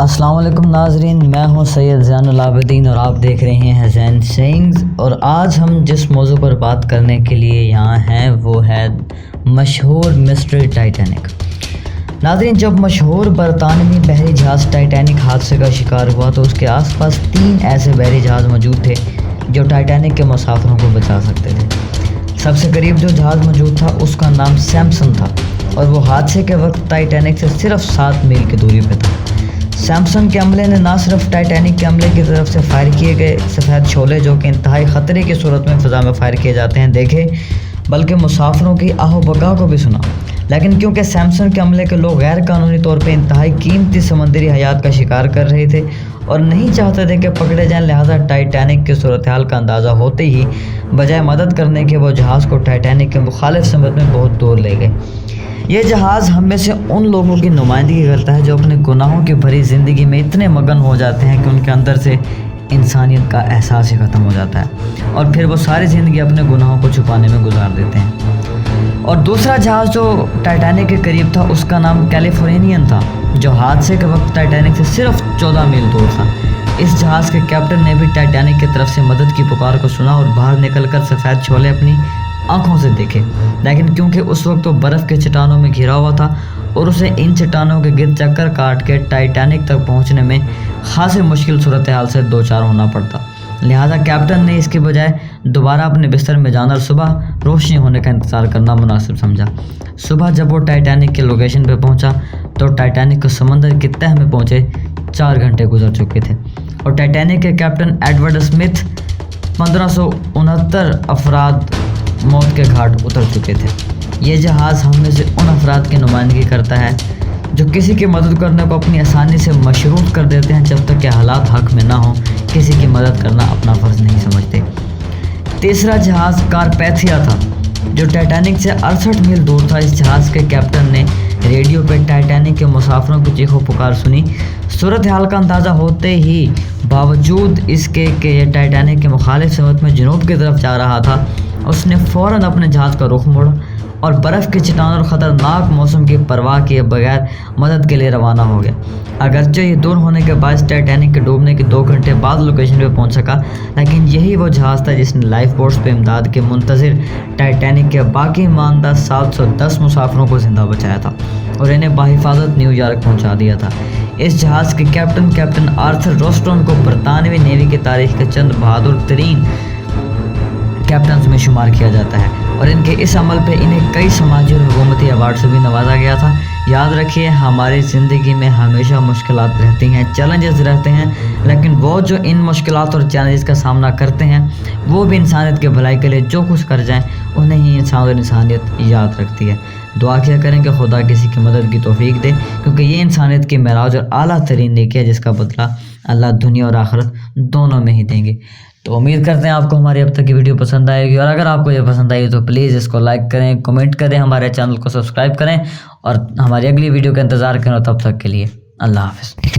السلام علیکم ناظرین، میں ہوں سید زین العابدین اور آپ دیکھ رہے ہیں زین سینگز۔ اور آج ہم جس موضوع پر بات کرنے کے لیے یہاں ہیں وہ ہے مشہور مسٹری ٹائٹینک۔ ناظرین، جب مشہور برطانوی بحری جہاز ٹائٹینک حادثے کا شکار ہوا تو اس کے آس پاس 3 ایسے بحری جہاز موجود تھے جو ٹائٹینک کے مسافروں کو بچا سکتے تھے۔ سب سے قریب جو جہاز موجود تھا اس کا نام سیمپسن تھا اور وہ حادثے کے وقت ٹائٹینک سے صرف 7 میل کی دوری پہ تھا۔ سیمپسن کے عملے نے نہ صرف ٹائٹینک کے عملے کی طرف سے فائر کیے گئے سفید شعلے جو کہ انتہائی خطرے کی صورت میں فضا میں فائر کیے جاتے ہیں دیکھے، بلکہ مسافروں کی آہ و بکا کو بھی سنا۔ لیکن کیونکہ سیمپسن کے عملے کے لوگ غیر قانونی طور پہ انتہائی قیمتی سمندری حیات کا شکار کر رہے تھے اور نہیں چاہتے تھے کہ پکڑے جائیں، لہٰذا ٹائٹینک کی صورتحال کا اندازہ ہوتے ہی بجائے مدد کرنے کے وہ جہاز کو ٹائٹینک کے مخالف سمت میں بہت دور لے گئے۔ یہ جہاز ہم میں سے ان لوگوں کی نمائندگی کرتا ہے جو اپنے گناہوں کی بھری زندگی میں اتنے مگن ہو جاتے ہیں کہ ان کے اندر سے انسانیت کا احساس ہی ختم ہو جاتا ہے اور پھر وہ ساری زندگی اپنے گناہوں کو چھپانے میں گزار دیتے ہیں۔ اور دوسرا جہاز جو ٹائٹینک کے قریب تھا اس کا نام کیلیفورنین تھا، جو حادثے کے وقت ٹائٹینک سے صرف 14 میل دور تھا۔ اس جہاز کے کیپٹن نے بھی ٹائٹینک کی طرف سے مدد کی پکار کو سنا اور باہر نکل کر سفید شعلے اپنی آنکھوں سے دیکھے، لیکن کیونکہ اس وقت وہ برف کے چٹانوں میں گھرا ہوا تھا اور اسے ان چٹانوں کے گرد چکر کاٹ کے ٹائٹینک تک پہنچنے میں خاصی مشکل صورتحال سے دوچار ہونا پڑتا، لہٰذا کیپٹن نے اس کے بجائے دوبارہ اپنے بستر میں جانا اور صبح روشنی ہونے کا انتظار کرنا مناسب سمجھا۔ صبح جب وہ ٹائٹینک کے لوکیشن پہ پہنچا تو ٹائٹینک کو سمندر کی تہہ میں پہنچے 4 گھنٹے گزر چکے تھے اور ٹائٹینک کے کیپٹن ایڈورڈ اسمتھ 1569 افراد موت کے گھاٹ اتر چکے تھے۔ یہ جہاز ہم میں سے ان افراد کی نمائندگی کرتا ہے جو کسی کی مدد کرنے کو اپنی آسانی سے مشروط کر دیتے ہیں جب تک کہ حالات حق میں نہ ہوں، کسی کی مدد کرنا اپنا فرض نہیں سمجھتے۔ تیسرا جہاز کارپیتھیا تھا جو ٹائٹینک سے 68 میل دور تھا۔ اس جہاز کے کیپٹن نے ریڈیو پہ ٹائٹینک کے مسافروں کی چیخ و پکار سنی۔ صورتحال کا اندازہ ہوتے ہی باوجود اس کے کہ یہ ٹائٹینک کے مخالف سمت میں جنوب کی طرف جا رہا تھا، اس نے فوراً اپنے جہاز کا رخ موڑا اور برف کے چٹان اور خطرناک موسم کی پرواہ کیے بغیر مدد کے لیے روانہ ہو گیا۔ اگرچہ یہ دور ہونے کے باعث ٹائٹینک کے ڈوبنے کے 2 گھنٹے بعد لوکیشن پہ پہنچ سکا، لیکن یہی وہ جہاز تھا جس نے لائف بوٹس پہ امداد کے منتظر ٹائٹینک کے باقی ماندہ 710 مسافروں کو زندہ بچایا تھا اور انہیں بحفاظت نیو یارک پہنچا دیا تھا۔ اس جہاز کے کیپٹن آرتھر روسٹون کو برطانوی نیوی کی تاریخ کے چند بہادر ترین کیپٹنز میں شمار کیا جاتا ہے اور ان کے اس عمل پہ انہیں کئی سماجی اور حکومتی ایوارڈ سے بھی نوازا گیا تھا۔ یاد رکھیے، ہماری زندگی میں ہمیشہ مشکلات رہتی ہیں، چیلنجز رہتے ہیں، لیکن وہ جو ان مشکلات اور چیلنجز کا سامنا کرتے ہیں وہ بھی انسانیت کے بھلائی کے لیے جو کچھ کر جائیں انہیں ہی انسان اور انسانیت یاد رکھتی ہے۔ دعا کیا کریں کہ خدا کسی کی مدد کی توفیق دے، کیونکہ یہ انسانیت کی معراج اور اعلیٰ ترین نیکی ہے جس کا بدلہ اللہ دنیا اور آخرت دونوں میں ہی دیں گے۔ تو امید کرتے ہیں آپ کو ہماری اب تک کی ویڈیو پسند آئے گی، اور اگر آپ کو یہ پسند آئی تو پلیز اس کو لائک کریں، کمنٹ کریں، ہمارے چینل کو سبسکرائب کریں اور ہماری اگلی ویڈیو کا انتظار کریں۔ تب تک کے لیے اللہ حافظ۔